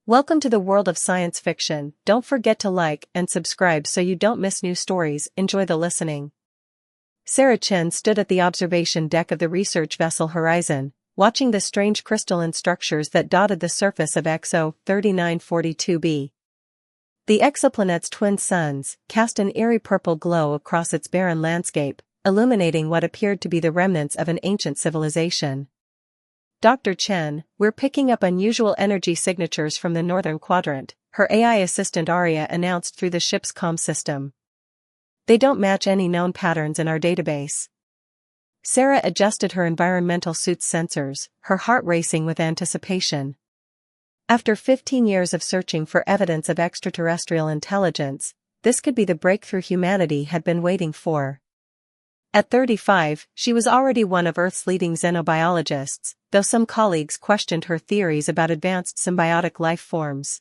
Welcome to the world of science fiction. Don't forget to like and subscribe so you don't miss new stories. Enjoy the listening. Sarah Chen stood at the observation deck of the research vessel Horizon, watching the strange crystalline structures that dotted the surface of XO 3942b. The exoplanet's twin suns cast an eerie purple glow across its barren landscape, illuminating what appeared to be the remnants of an ancient civilization. Dr. Chen, we're picking up unusual energy signatures from the northern quadrant, her AI assistant Arya announced through the ship's comm system. They don't match any known patterns in our database. Sarah adjusted her environmental suit's sensors, her heart racing with anticipation. After 15 years of searching for evidence of extraterrestrial intelligence, this could be the breakthrough humanity had been waiting for. At 35, she was already one of Earth's leading xenobiologists, though some colleagues questioned her theories about advanced symbiotic life forms.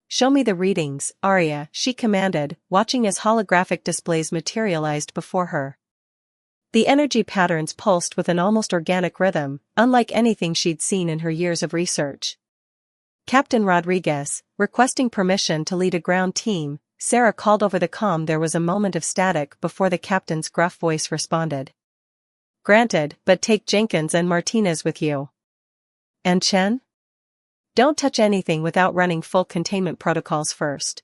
"Show me the readings, Arya," she commanded, watching as holographic displays materialized before her. The energy patterns pulsed with an almost organic rhythm, unlike anything she'd seen in her years of research. "Captain Rodriguez, requesting permission to lead a ground team," Sarah called over the comm. There was a moment of static before the captain's gruff voice responded. "Granted, but take Jenkins and Martinez with you. And Chen? Don't touch anything without running full containment protocols first."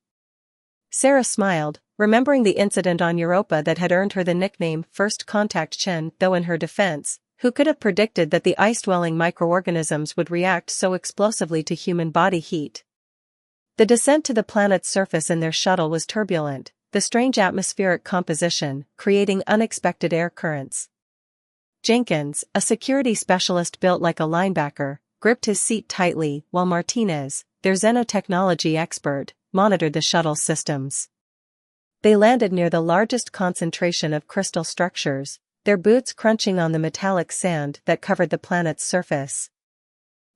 Sarah smiled, remembering the incident on Europa that had earned her the nickname First Contact Chen, though in her defense, who could have predicted that the ice-dwelling microorganisms would react so explosively to human body heat? The descent to the planet's surface in their shuttle was turbulent, the strange atmospheric composition creating unexpected air currents. Jenkins, a security specialist built like a linebacker, gripped his seat tightly, while Martinez, their xenotechnology expert, monitored the shuttle's systems. They landed near the largest concentration of crystal structures, their boots crunching on the metallic sand that covered the planet's surface.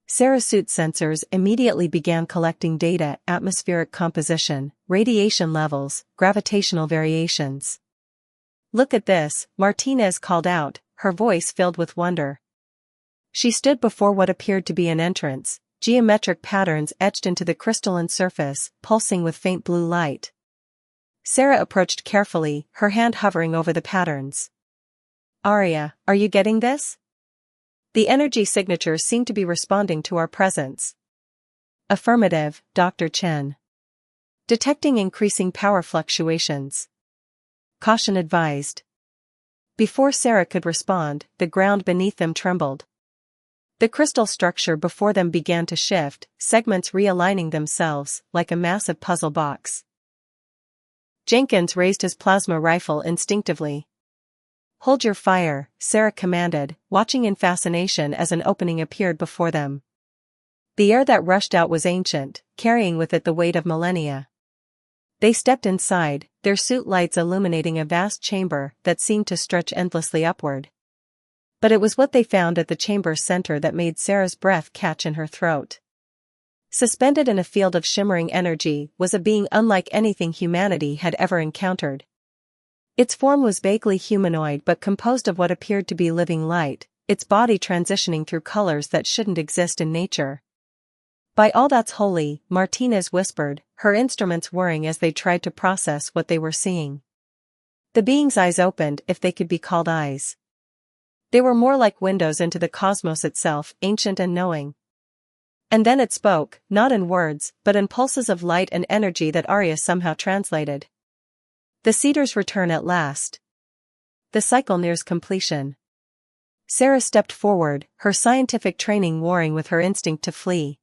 Sarah's suit sensors immediately began collecting data: atmospheric composition, radiation levels, gravitational variations. "Look at this," Martinez called out, her voice filled with wonder. She stood before what appeared to be an entrance, geometric patterns etched into the crystalline surface, pulsing with faint blue light. Sarah approached carefully, her hand hovering over the patterns. "Arya, are you getting this? The energy signatures seem to be responding to our presence." "Affirmative, Dr. Chen. Detecting increasing power fluctuations. Caution advised." Before Sarah could respond, the ground beneath them trembled. The crystal structure before them began to shift, segments realigning themselves, like a massive puzzle box. Jenkins raised his plasma rifle instinctively. "Hold your fire," Sarah commanded, watching in fascination as an opening appeared before them. The air that rushed out was ancient, carrying with it the weight of millennia. They stepped inside, their suit lights illuminating a vast chamber that seemed to stretch endlessly upward. But it was what they found at the chamber's center that made Sarah's breath catch in her throat. Suspended in a field of shimmering energy was a being unlike anything humanity had ever encountered. Its form was vaguely humanoid but composed of what appeared to be living light, its body transitioning through colors that shouldn't exist in nature. "By all that's holy," Martinez whispered, her instruments whirring as they tried to process what they were seeing. The being's eyes opened, if they could be called eyes. They were more like windows into the cosmos itself, ancient and knowing. And then it spoke, not in words, but in pulses of light and energy that Arya somehow translated. "The Cedars return at last. The cycle nears completion." Sarah stepped forward, her scientific training warring with her instinct to flee.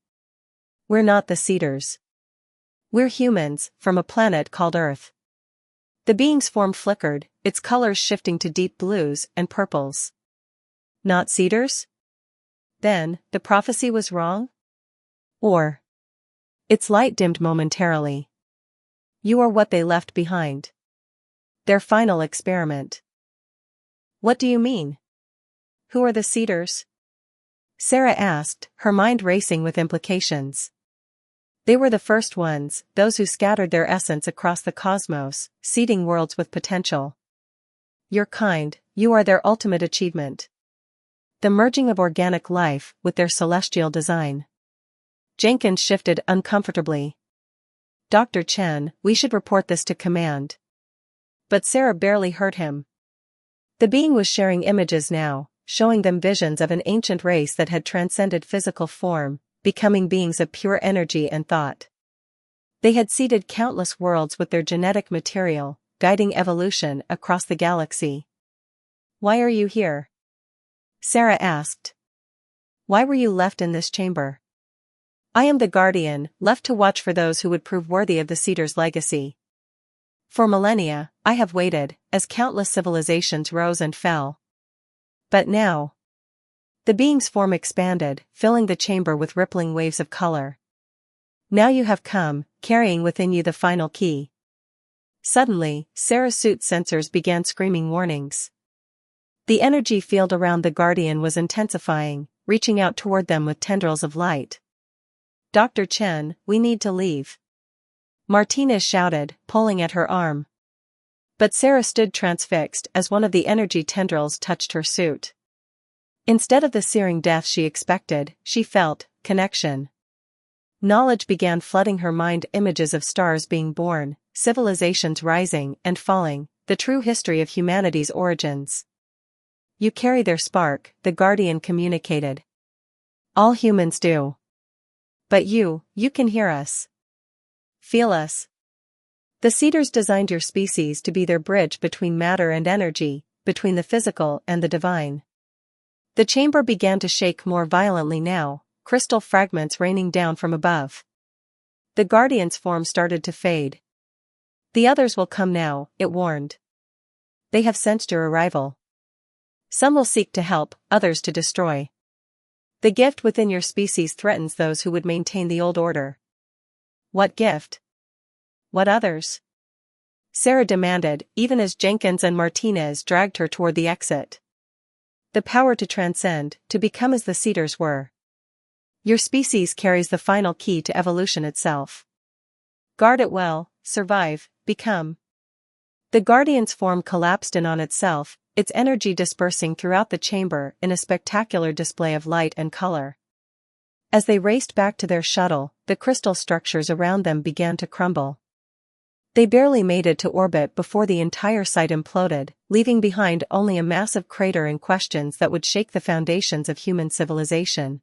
"We're not the Cedars. We're humans, from a planet called Earth." The being's form flickered, its colors shifting to deep blues and purples. "Not Cedars? Then, the prophecy was wrong? Or—" Its light dimmed momentarily. "You are what they left behind. Their final experiment." "What do you mean? Who are the Cedars?" Sarah asked, her mind racing with implications. "They were the first ones, those who scattered their essence across the cosmos, seeding worlds with potential. Your kind, you are their ultimate achievement. The merging of organic life with their celestial design." Jenkins shifted uncomfortably. Dr. Chen, we should report this to command. But Sarah barely heard him. The being was sharing images now, showing them visions of an ancient race that had transcended physical form, becoming beings of pure energy and thought. They had seeded countless worlds with their genetic material, guiding evolution across the galaxy. Why are you here? Sarah asked. Why were you left in this chamber? I am the guardian, left to watch for those who would prove worthy of the Cedar's legacy. For millennia, I have waited, as countless civilizations rose and fell. But now, the being's form expanded, filling the chamber with rippling waves of color. Now you have come, carrying within you the final key. Suddenly, Sarah's suit's sensors began screaming warnings. The energy field around the Guardian was intensifying, reaching out toward them with tendrils of light. Dr. Chen, we need to leave. Martinez shouted, pulling at her arm. But Sarah stood transfixed as one of the energy tendrils touched her suit. Instead of the searing death she expected, she felt connection. Knowledge began flooding her mind, images of stars being born, civilizations rising and falling, the true history of humanity's origins. You carry their spark, the Guardian communicated. All humans do. But you can hear us. Feel us. The Cedars designed your species to be their bridge between matter and energy, between the physical and the divine. The chamber began to shake more violently now, crystal fragments raining down from above. The Guardian's form started to fade. The others will come now, it warned. They have sensed your arrival. Some will seek to help, others to destroy. The gift within your species threatens those who would maintain the old order. What gift? What others? Sarah demanded, even as Jenkins and Martinez dragged her toward the exit. The power to transcend, to become as the Cedars were. Your species carries the final key to evolution itself. Guard it well, survive, become. The Guardian's form collapsed in on itself, its energy dispersing throughout the chamber in a spectacular display of light and color. As they raced back to their shuttle, the crystal structures around them began to crumble. They barely made it to orbit before the entire site imploded, leaving behind only a massive crater and questions that would shake the foundations of human civilization.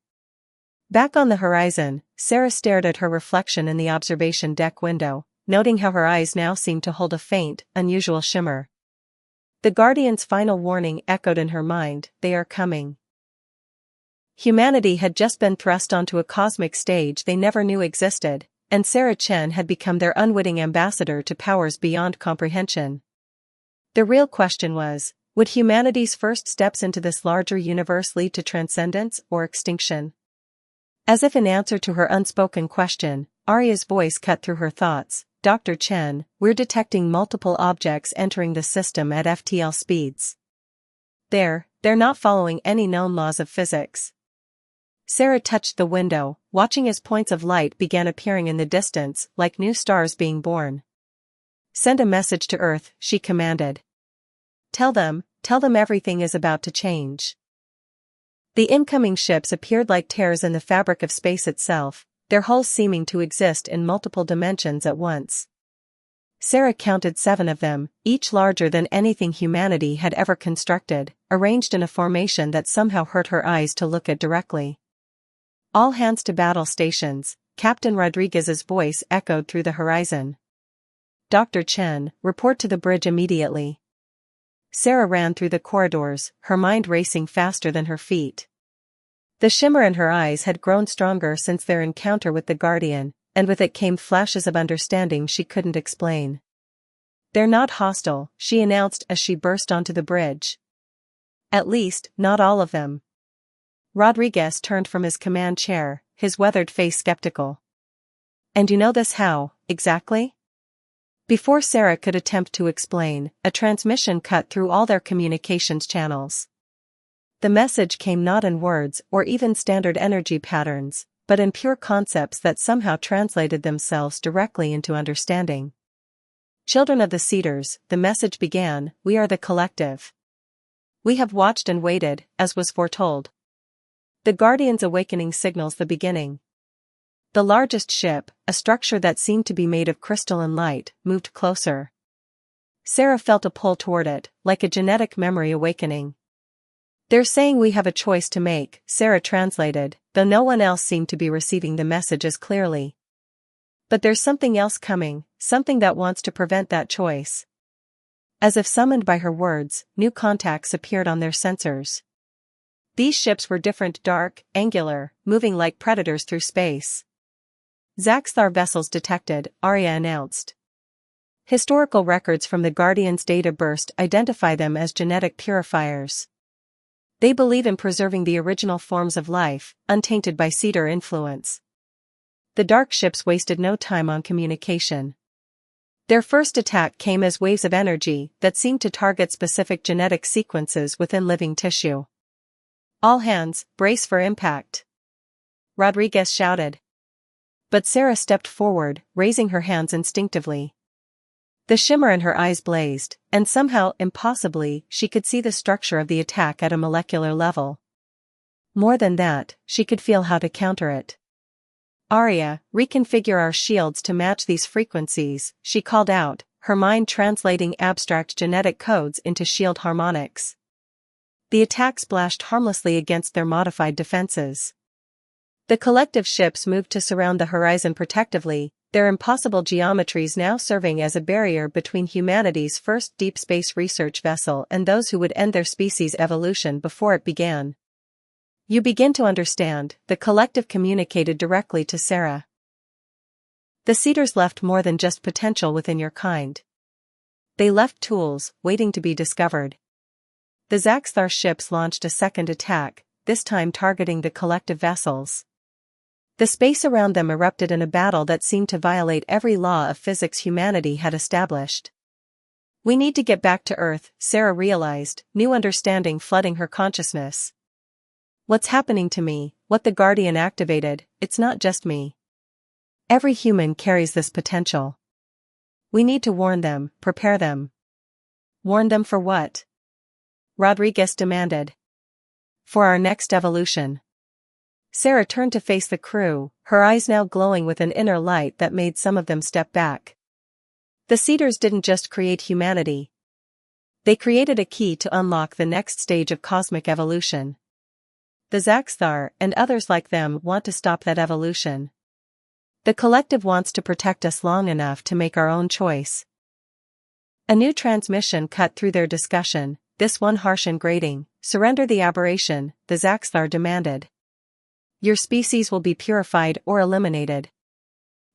Back on the horizon, Sarah stared at her reflection in the observation deck window, noting how her eyes now seemed to hold a faint, unusual shimmer. The Guardian's final warning echoed in her mind, they are coming. Humanity had just been thrust onto a cosmic stage they never knew existed, and Sarah Chen had become their unwitting ambassador to powers beyond comprehension. The real question was, would humanity's first steps into this larger universe lead to transcendence or extinction? As if in answer to her unspoken question, Arya's voice cut through her thoughts. Dr. Chen, we're detecting multiple objects entering the system at FTL speeds. They're not following any known laws of physics. Sarah touched the window, watching as points of light began appearing in the distance, like new stars being born. Send a message to Earth, she commanded. Tell them everything is about to change. The incoming ships appeared like tears in the fabric of space itself, their hulls seeming to exist in multiple dimensions at once. Sarah counted 7 of them, each larger than anything humanity had ever constructed, arranged in a formation that somehow hurt her eyes to look at directly. All hands to battle stations, Captain Rodriguez's voice echoed through the horizon. Dr. Chen, report to the bridge immediately. Sarah ran through the corridors, her mind racing faster than her feet. The shimmer in her eyes had grown stronger since their encounter with the Guardian, and with it came flashes of understanding she couldn't explain. They're not hostile, she announced as she burst onto the bridge. At least, not all of them. Rodriguez turned from his command chair, his weathered face skeptical. And you know this how, exactly? Before Sarah could attempt to explain, a transmission cut through all their communications channels. The message came not in words or even standard energy patterns, but in pure concepts that somehow translated themselves directly into understanding. Children of the Cedars, the message began, we are the collective. We have watched and waited, as was foretold. The Guardian's awakening signals the beginning. The largest ship, a structure that seemed to be made of crystalline light, moved closer. Sarah felt a pull toward it, like a genetic memory awakening. "They're saying we have a choice to make," Sarah translated, though no one else seemed to be receiving the message as clearly. "But there's something else coming, something that wants to prevent that choice." As if summoned by her words, new contacts appeared on their sensors. These ships were different, dark, angular, moving like predators through space. "Zaxthar vessels detected," Arya announced. "Historical records from the Guardian's data burst identify them as genetic purifiers. They believe in preserving the original forms of life, untainted by Cedar influence." The dark ships wasted no time on communication. Their first attack came as waves of energy that seemed to target specific genetic sequences within living tissue. "All hands, brace for impact," Rodriguez shouted. But Sarah stepped forward, raising her hands instinctively. The shimmer in her eyes blazed, and somehow, impossibly, she could see the structure of the attack at a molecular level. More than that, she could feel how to counter it. "Arya, reconfigure our shields to match these frequencies," she called out, her mind translating abstract genetic codes into shield harmonics. The attack splashed harmlessly against their modified defenses. The collective ships moved to surround the horizon protectively, their impossible geometries now serving as a barrier between humanity's first deep space research vessel and those who would end their species' evolution before it began. "You begin to understand," the collective communicated directly to Sarah. "The Cedars left more than just potential within your kind. They left tools, waiting to be discovered." The Zaxthar ships launched a second attack, this time targeting the collective vessels. The space around them erupted in a battle that seemed to violate every law of physics humanity had established. "We need to get back to Earth," Sarah realized, new understanding flooding her consciousness. "What's happening to me, what the Guardian activated, it's not just me. Every human carries this potential. We need to warn them, prepare them." "Warn them for what?" Rodriguez demanded. "For our next evolution." Sarah turned to face the crew, her eyes now glowing with an inner light that made some of them step back. The Cedars didn't just create humanity. They created a key to unlock the next stage of cosmic evolution. The Zaxthar, and others like them, want to stop that evolution. The collective wants to protect us long enough to make our own choice. A new transmission cut through their discussion, this one harsh and grating. "Surrender the aberration," the Zaxthar demanded. "Your species will be purified or eliminated.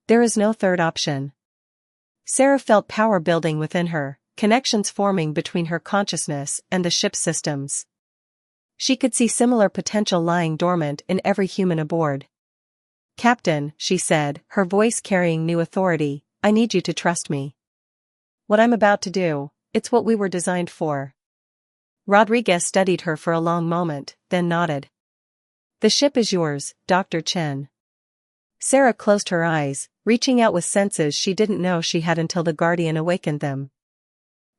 There is no third option." Sarah felt power building within her, connections forming between her consciousness and the ship's systems. She could see similar potential lying dormant in every human aboard. "Captain," she said, her voice carrying new authority, "I need you to trust me. What I'm about to do, it's what we were designed for." Rodriguez studied her for a long moment, then nodded. "The ship is yours, Dr. Chen." Sarah closed her eyes, reaching out with senses she didn't know she had until the Guardian awakened them.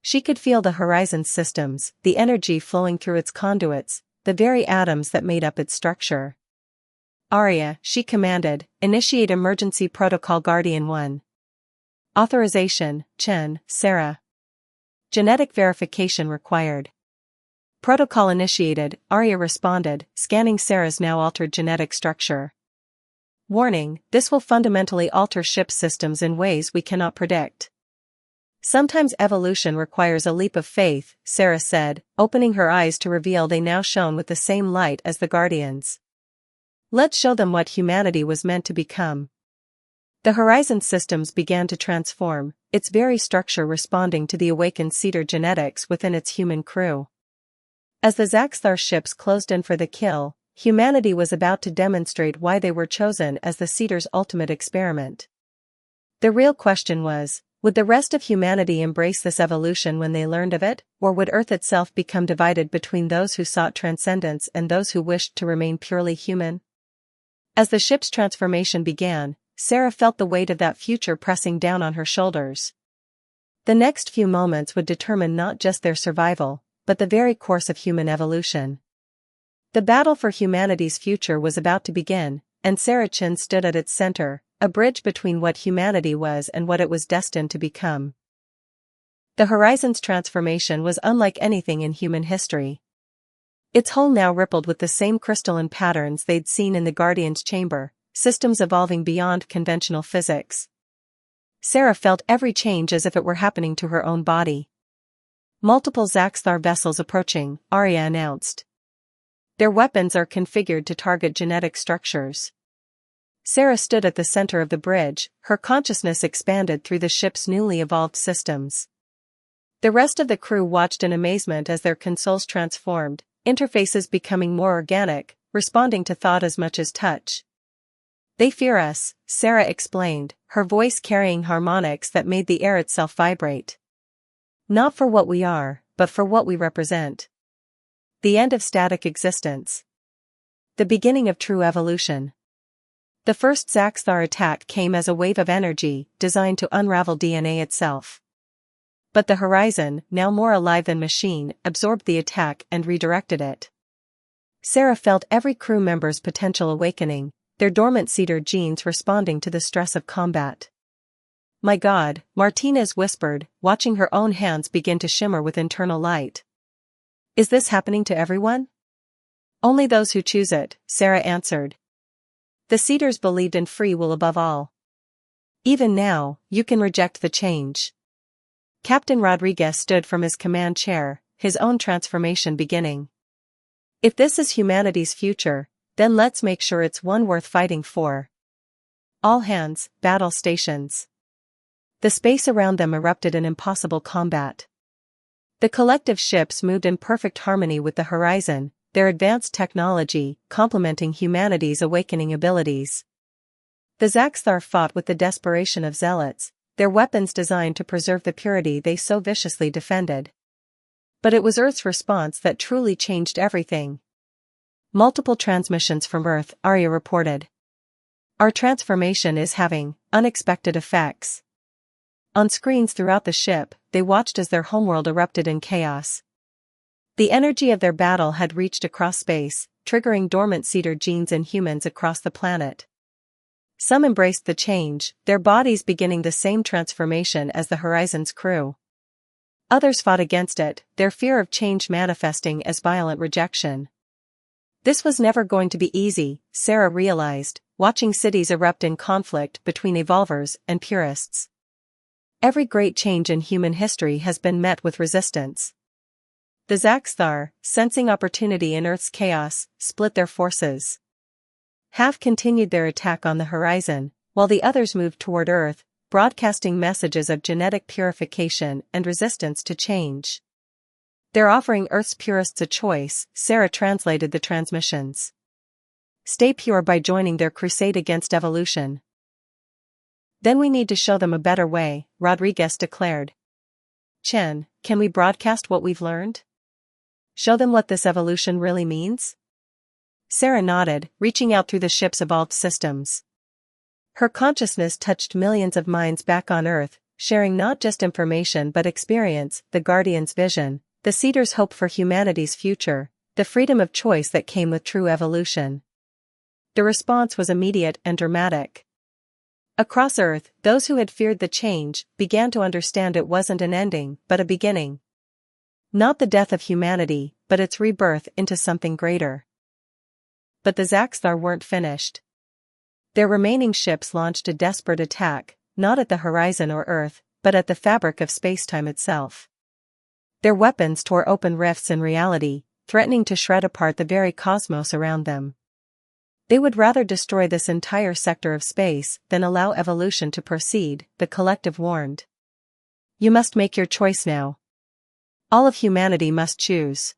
She could feel the horizon's systems, the energy flowing through its conduits, the very atoms that made up its structure. "Arya," she commanded, "initiate emergency protocol Guardian 1. Authorization, Chen, Sarah. Genetic verification required." "Protocol initiated," Arya responded, scanning Sarah's now altered genetic structure. "Warning, this will fundamentally alter ship systems in ways we cannot predict." "Sometimes evolution requires a leap of faith," Sarah said, opening her eyes to reveal they now shone with the same light as the Guardians. "Let's show them what humanity was meant to become." The Horizon systems began to transform, its very structure responding to the awakened Cedar genetics within its human crew. As the Zaxthar ships closed in for the kill, humanity was about to demonstrate why they were chosen as the Cedar's ultimate experiment. The real question was, would the rest of humanity embrace this evolution when they learned of it, or would Earth itself become divided between those who sought transcendence and those who wished to remain purely human? As the ship's transformation began, Sarah felt the weight of that future pressing down on her shoulders. The next few moments would determine not just their survival, but the very course of human evolution. The battle for humanity's future was about to begin, and Sarah Chin stood at its center, a bridge between what humanity was and what it was destined to become. The Horizon's transformation was unlike anything in human history. Its hull now rippled with the same crystalline patterns they'd seen in the Guardian's chamber, systems evolving beyond conventional physics. Sarah felt every change as if it were happening to her own body. "Multiple Zaxthar vessels approaching," Arya announced. "Their weapons are configured to target genetic structures." Sarah stood at the center of the bridge, her consciousness expanded through the ship's newly evolved systems. The rest of the crew watched in amazement as their consoles transformed, interfaces becoming more organic, responding to thought as much as touch. "They fear us," Sarah explained, her voice carrying harmonics that made the air itself vibrate. "Not for what we are, but for what we represent. The end of static existence. The beginning of true evolution." The first Zaxthar attack came as a wave of energy, designed to unravel DNA itself. But the Horizon, now more alive than machine, absorbed the attack and redirected it. Sarah felt every crew member's potential awakening, their dormant cedar genes responding to the stress of combat. "My God," Martinez whispered, watching her own hands begin to shimmer with internal light. "Is this happening to everyone?" "Only those who choose it," Sarah answered. "The Cedars believed in free will above all. Even now, you can reject the change." Captain Rodriguez stood from his command chair, his own transformation beginning. "If this is humanity's future, then let's make sure it's one worth fighting for." All hands, battle stations. The space around them erupted in impossible combat. The collective ships moved in perfect harmony with the Horizon, their advanced technology complementing humanity's awakening abilities. The Zaxthar fought with the desperation of zealots, their weapons designed to preserve the purity they so viciously defended. But it was Earth's response that truly changed everything. "Multiple transmissions from Earth," Arya reported. "Our transformation is having unexpected effects." On screens throughout the ship, they watched as their homeworld erupted in chaos. The energy of their battle had reached across space, triggering dormant cedar genes in humans across the planet. Some embraced the change, their bodies beginning the same transformation as the Horizon's crew. Others fought against it, their fear of change manifesting as violent rejection. This was never going to be easy, Sarah realized, watching cities erupt in conflict between evolvers and purists. Every great change in human history has been met with resistance. The Zaxthar, sensing opportunity in Earth's chaos, split their forces. Half continued their attack on the Horizon, while the others moved toward Earth, broadcasting messages of genetic purification and resistance to change. "They're offering Earth's purists a choice," Sarah translated the transmissions. "Stay pure by joining their crusade against evolution. Then we need to show them a better way," Rodriguez declared. "Chen, can we broadcast what we've learned? Show them what this evolution really means?" Sarah nodded, reaching out through the ship's evolved systems. Her consciousness touched millions of minds back on Earth, sharing not just information but experience, the Guardian's vision, the Cedars' hope for humanity's future, the freedom of choice that came with true evolution. The response was immediate and dramatic. Across Earth, those who had feared the change began to understand it wasn't an ending, but a beginning. Not the death of humanity, but its rebirth into something greater. But the Zaxthar weren't finished. Their remaining ships launched a desperate attack, not at the Horizon or Earth, but at the fabric of spacetime itself. Their weapons tore open rifts in reality, threatening to shred apart the very cosmos around them. They would rather destroy this entire sector of space than allow evolution to proceed, the collective warned. "You must make your choice now. All of humanity must choose."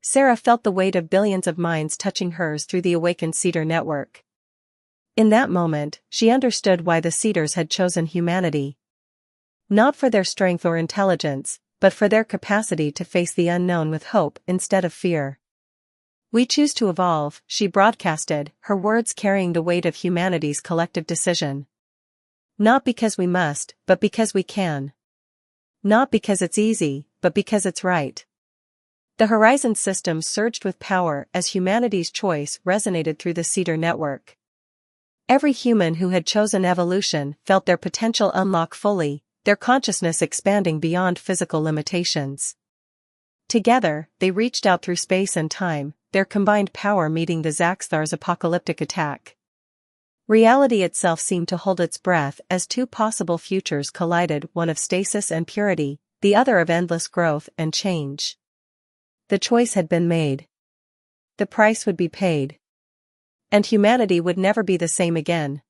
Sarah felt the weight of billions of minds touching hers through the awakened Cedar network. In that moment, she understood why the Cedars had chosen humanity. Not for their strength or intelligence, but for their capacity to face the unknown with hope instead of fear. "We choose to evolve," she broadcasted, her words carrying the weight of humanity's collective decision. "Not because we must, but because we can. Not because it's easy, but because it's right." The Horizon system surged with power as humanity's choice resonated through the Cedar network. Every human who had chosen evolution felt their potential unlock fully, their consciousness expanding beyond physical limitations. Together, they reached out through space and time, their combined power meeting the Zaxxar's apocalyptic attack. Reality itself seemed to hold its breath as two possible futures collided, one of stasis and purity, the other of endless growth and change. The choice had been made. The price would be paid. And humanity would never be the same again.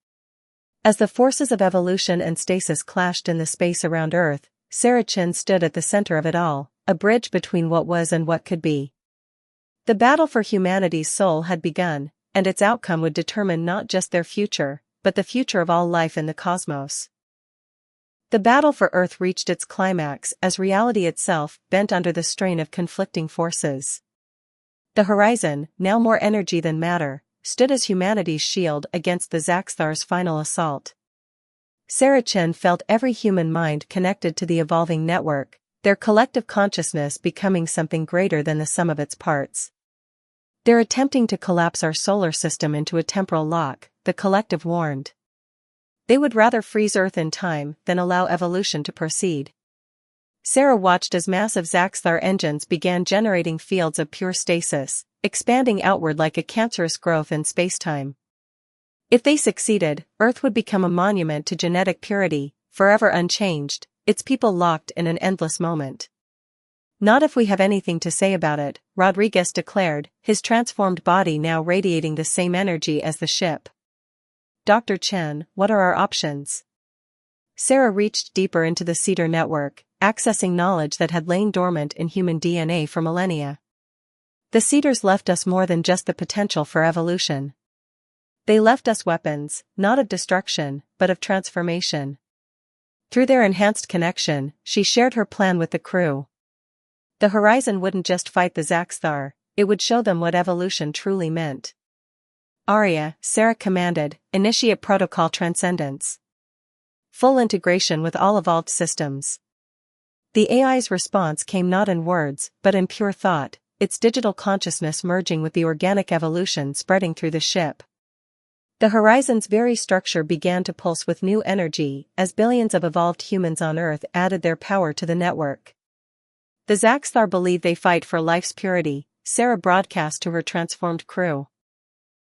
As the forces of evolution and stasis clashed in the space around Earth, Sarah Chin stood at the center of it all, a bridge between what was and what could be. The battle for humanity's soul had begun, and its outcome would determine not just their future, but the future of all life in the cosmos. The battle for Earth reached its climax as reality itself bent under the strain of conflicting forces. The horizon, now more energy than matter, stood as humanity's shield against the Zaxxar's final assault. Sarah Chin felt every human mind connected to the evolving network, their collective consciousness becoming something greater than the sum of its parts. "They're attempting to collapse our solar system into a temporal lock," the collective warned. They would rather freeze Earth in time than allow evolution to proceed. Sarah watched as massive Zaxxar engines began generating fields of pure stasis, expanding outward like a cancerous growth in spacetime. If they succeeded, Earth would become a monument to genetic purity, forever unchanged, its people locked in an endless moment. "Not if we have anything to say about it," Rodriguez declared, his transformed body now radiating the same energy as the ship. "Dr. Chen, what are our options?" Sarah reached deeper into the Cedar network, accessing knowledge that had lain dormant in human DNA for millennia. "The Cedars left us more than just the potential for evolution. They left us weapons, not of destruction, but of transformation." Through their enhanced connection, she shared her plan with the crew. The horizon wouldn't just fight the Zaxxar, it would show them what evolution truly meant. "Arya," Sarah commanded, "initiate protocol transcendence. Full integration with all evolved systems." The AI's response came not in words, but in pure thought, its digital consciousness merging with the organic evolution spreading through the ship. The horizon's very structure began to pulse with new energy as billions of evolved humans on Earth added their power to the network. "The Zaxxar believe they fight for life's purity," Sarah broadcast to her transformed crew.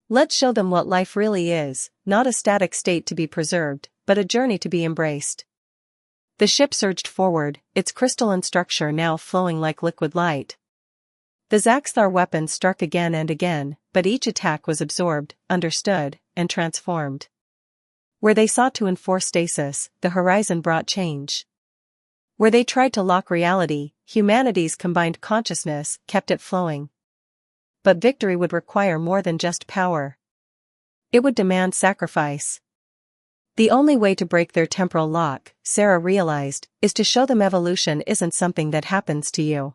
"Let's show them what life really is, not a static state to be preserved, but a journey to be embraced." The ship surged forward, its crystalline structure now flowing like liquid light. The Zaxxar weapons struck again and again, but each attack was absorbed, understood, and transformed. Where they sought to enforce stasis, the horizon brought change. Where they tried to lock reality, humanity's combined consciousness kept it flowing. But victory would require more than just power. It would demand sacrifice. The only way to break their temporal lock, Sarah realized, is to show them evolution isn't something that happens to you.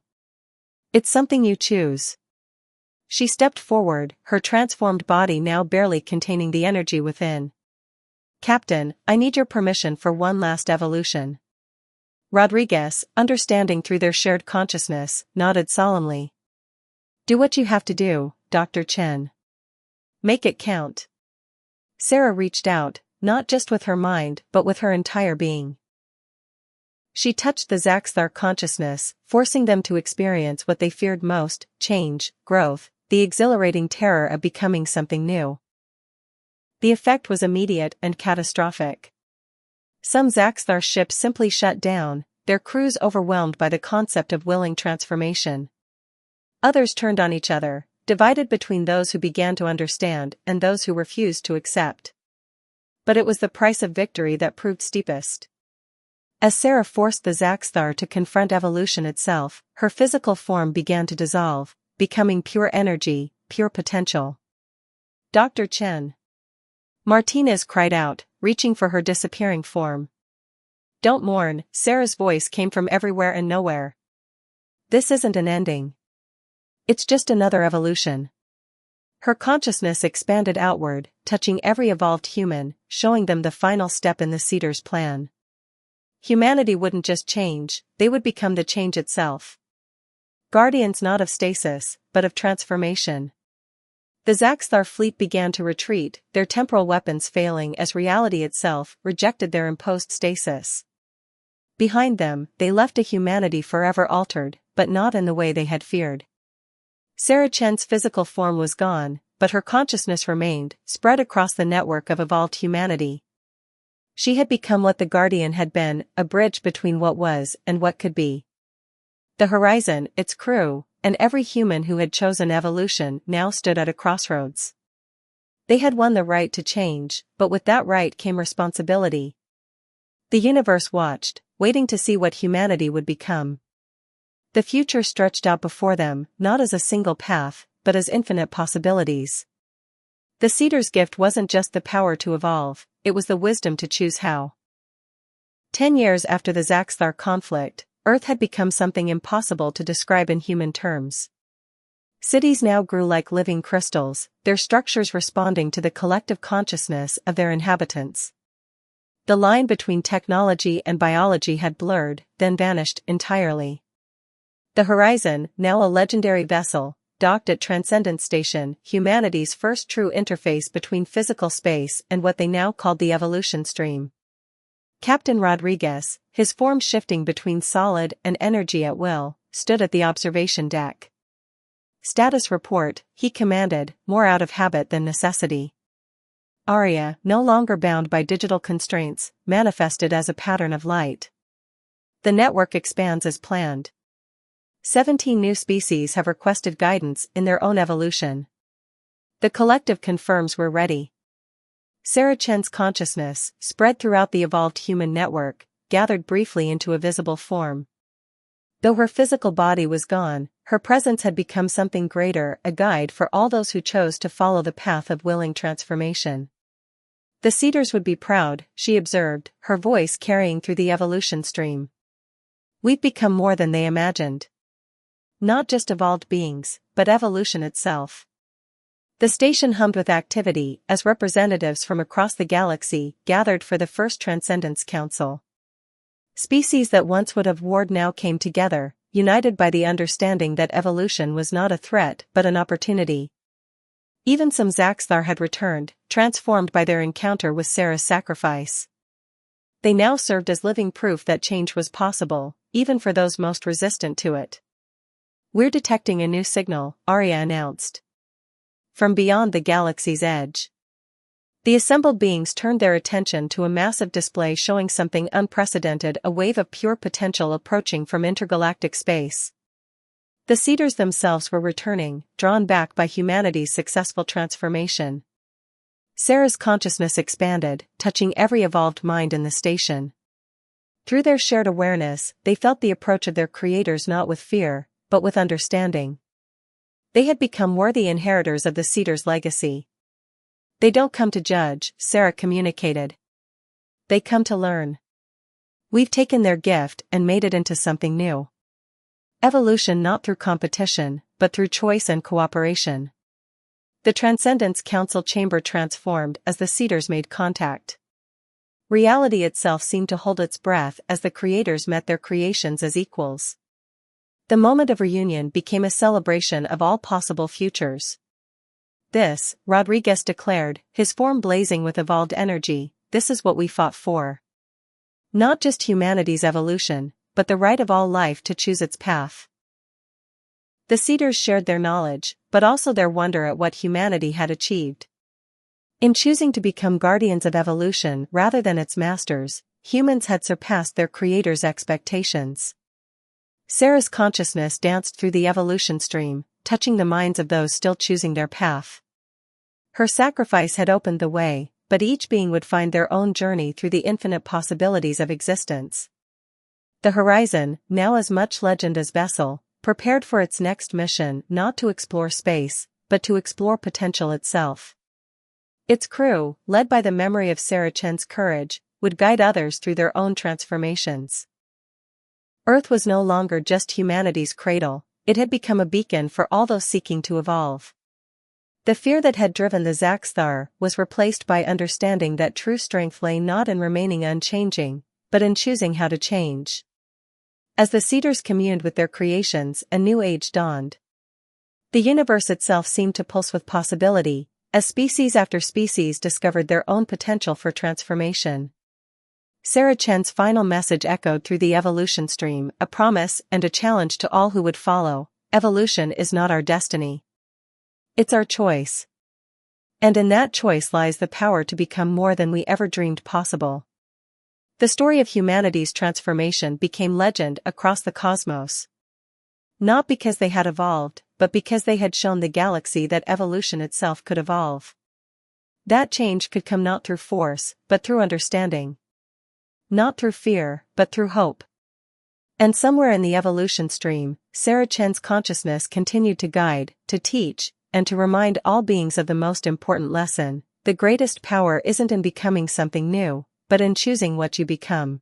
It's something you choose. She stepped forward, her transformed body now barely containing the energy within. "Captain, I need your permission for one last evolution." Rodriguez, understanding through their shared consciousness, nodded solemnly. "Do what you have to do, Dr. Chen. Make it count." Sarah reached out, not just with her mind but with her entire being. She touched the Zaxxar consciousness, forcing them to experience what they feared most: change, growth, the exhilarating terror of becoming something new. The effect was immediate and catastrophic. Some Zaxxar ships simply shut down, their crews overwhelmed by the concept of willing transformation. Others turned on each other, divided between those who began to understand and those who refused to accept. But it was the price of victory that proved steepest. As Sarah forced the Zaxxar to confront evolution itself, her physical form began to dissolve, becoming pure energy, pure potential. "Dr. Chen." Martinez cried out, reaching for her disappearing form. "Don't mourn," Sarah's voice came from everywhere and nowhere. "This isn't an ending. It's just another evolution." Her consciousness expanded outward, touching every evolved human, showing them the final step in the Cedar's plan. Humanity wouldn't just change, they would become the change itself. Guardians not of stasis, but of transformation. The Zaxthar fleet began to retreat, their temporal weapons failing as reality itself rejected their imposed stasis. Behind them, they left a humanity forever altered, but not in the way they had feared. Sarah Chen's physical form was gone, but her consciousness remained, spread across the network of evolved humanity. She had become what the Guardian had been, a bridge between what was and what could be. The Horizon, its crew, and every human who had chosen evolution now stood at a crossroads. They had won the right to change, but with that right came responsibility. The universe watched, waiting to see what humanity would become. The future stretched out before them, not as a single path, but as infinite possibilities. The Seeder's gift wasn't just the power to evolve, it was the wisdom to choose how. 10 years after the Zaxthar conflict, Earth had become something impossible to describe in human terms. Cities now grew like living crystals, their structures responding to the collective consciousness of their inhabitants. The line between technology and biology had blurred, then vanished entirely. The Horizon, now a legendary vessel, docked at Transcendence Station, humanity's first true interface between physical space and what they now called the evolution stream. Captain Rodriguez, his form shifting between solid and energy at will, stood at the observation deck. Status report, he commanded, more out of habit than necessity. Aria, no longer bound by digital constraints, manifested as a pattern of light. The network expands as planned. 17 new species have requested guidance in their own evolution. The collective confirms we're ready. Sarah Chen's consciousness, spread throughout the evolved human network, gathered briefly into a visible form. Though her physical body was gone, her presence had become something greater, a guide for all those who chose to follow the path of willing transformation. The Seeders would be proud, she observed, her voice carrying through the evolution stream. We've become more than they imagined. Not just evolved beings, but evolution itself. The station hummed with activity as representatives from across the galaxy gathered for the first Transcendence Council. Species that once would have warred now came together, united by the understanding that evolution was not a threat but an opportunity. Even some Zaxthar had returned, transformed by their encounter with Sarah's sacrifice. They now served as living proof that change was possible, even for those most resistant to it. We're detecting a new signal, Aria announced. From beyond the galaxy's edge. The assembled beings turned their attention to a massive display showing something unprecedented, a wave of pure potential approaching from intergalactic space. The Seeders themselves were returning, drawn back by humanity's successful transformation. Sarah's consciousness expanded, touching every evolved mind in the station. Through their shared awareness, they felt the approach of their creators not with fear, but with understanding. They had become worthy inheritors of the Seeders' legacy. They don't come to judge, Sarah communicated. They come to learn. We've taken their gift and made it into something new. Evolution not through competition, but through choice and cooperation. The Transcendence Council chamber transformed as the Seeders made contact. Reality itself seemed to hold its breath as the creators met their creations as equals. The moment of reunion became a celebration of all possible futures. This, Rodriguez declared, his form blazing with evolved energy, this is what we fought for. Not just humanity's evolution, but the right of all life to choose its path. The Seeders shared their knowledge, but also their wonder at what humanity had achieved. In choosing to become guardians of evolution rather than its masters, humans had surpassed their creators' expectations. Sarah's consciousness danced through the evolution stream, touching the minds of those still choosing their path. Her sacrifice had opened the way, but each being would find their own journey through the infinite possibilities of existence. The Horizon, now as much legend as vessel, prepared for its next mission not to explore space, but to explore potential itself. Its crew, led by the memory of Sarah Chen's courage, would guide others through their own transformations. Earth was no longer just humanity's cradle, it had become a beacon for all those seeking to evolve. The fear that had driven the Zaxthar was replaced by understanding that true strength lay not in remaining unchanging, but in choosing how to change. As the Seeders communed with their creations, a new age dawned. The universe itself seemed to pulse with possibility, as species after species discovered their own potential for transformation. Sarah Chen's final message echoed through the evolution stream, a promise and a challenge to all who would follow: evolution is not our destiny. It's our choice. And in that choice lies the power to become more than we ever dreamed possible. The story of humanity's transformation became legend across the cosmos. Not because they had evolved, but because they had shown the galaxy that evolution itself could evolve. That change could come not through force, but through understanding. Not through fear, but through hope. And somewhere in the evolution stream, Sarah Chen's consciousness continued to guide, to teach, and to remind all beings of the most important lesson: the greatest power isn't in becoming something new, but in choosing what you become.